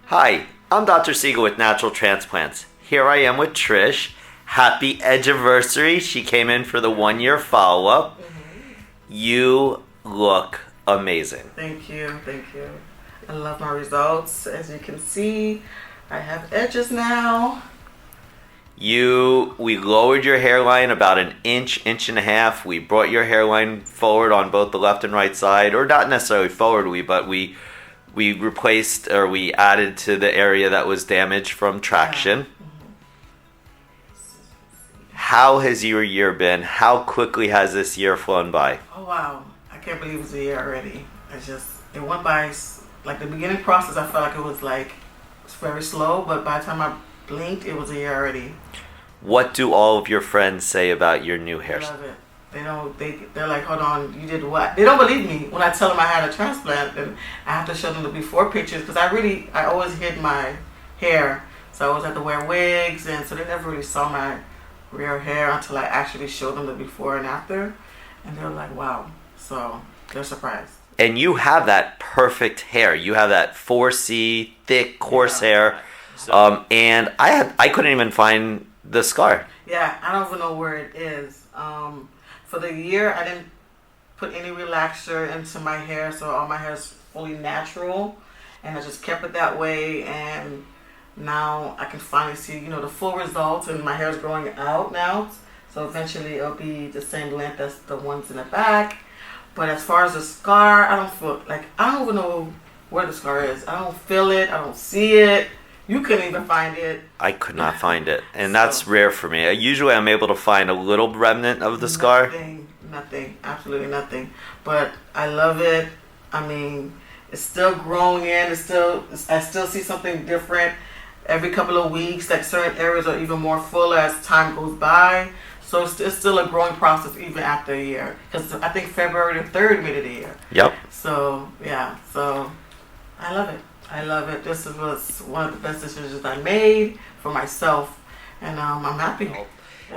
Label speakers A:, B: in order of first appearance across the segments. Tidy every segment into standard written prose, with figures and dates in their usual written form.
A: Hi, I'm Dr. Siegel with Natural Transplants. Here I am with Trish. Happy Edgeanniversary. She came in for the 1-year follow-up. You look amazing.
B: Thank you, thank you. I love my results. As you can see, I have edges now.
A: We lowered your hairline about an inch and a half. We brought your hairline forward on both the left and right side, or not necessarily forward, but we replaced, or we added to the area that was damaged from traction. How has your year been? How quickly has this year flown by?
B: Oh wow, I can't believe it's a year already. It went by, like the beginning process, I felt like it was very slow, but by the time I blinked, it was a year already.
A: What do all of your friends say about your new hair?
B: I love it. They're like, hold on, you did what? They don't believe me when I tell them I had a transplant, and I have to show them the before pictures because I always hid my hair, so I always had to wear wigs, and so they never really saw my real hair until I actually showed them the before and after, and they're like, wow. So they're surprised.
A: And you have that perfect hair. You have that 4C thick, coarse hair, and I couldn't even find the scar.
B: Yeah, I don't even know where it is. For the year, I didn't put any relaxer into my hair, so all my hair is fully natural, and I just kept it that way. And now I can finally see, the full results, and my hair is growing out now. So eventually, it'll be the same length as the ones in the back. But as far as the scar, I don't even know where the scar is. I don't feel it. I don't see it. You couldn't even find it.
A: I could not find it, and that's rare for me. Usually I'm able to find a little remnant of the scar.
B: Nothing, absolutely nothing. But I love it. I mean, it's still growing in. I still see something different every couple of weeks. Like certain areas are even more fuller as time goes by. So it's still a growing process even after a year. Because I think February the 3rd made it a year.
A: Yep.
B: So, yeah. So, I love it. I love it. This was one of the best decisions I made for myself, and I'm happy.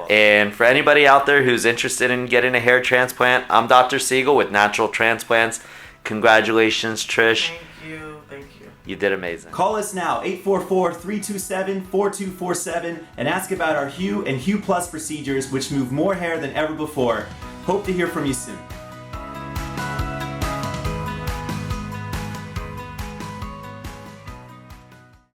A: And for anybody out there who's interested in getting a hair transplant, I'm Dr. Siegel with Natural Transplants. Congratulations, Trish.
B: Thank you. Thank you.
A: You did amazing.
C: Call us now, 844-327-4247, and ask about our Hue and Hue Plus procedures, which move more hair than ever before. Hope to hear from you soon.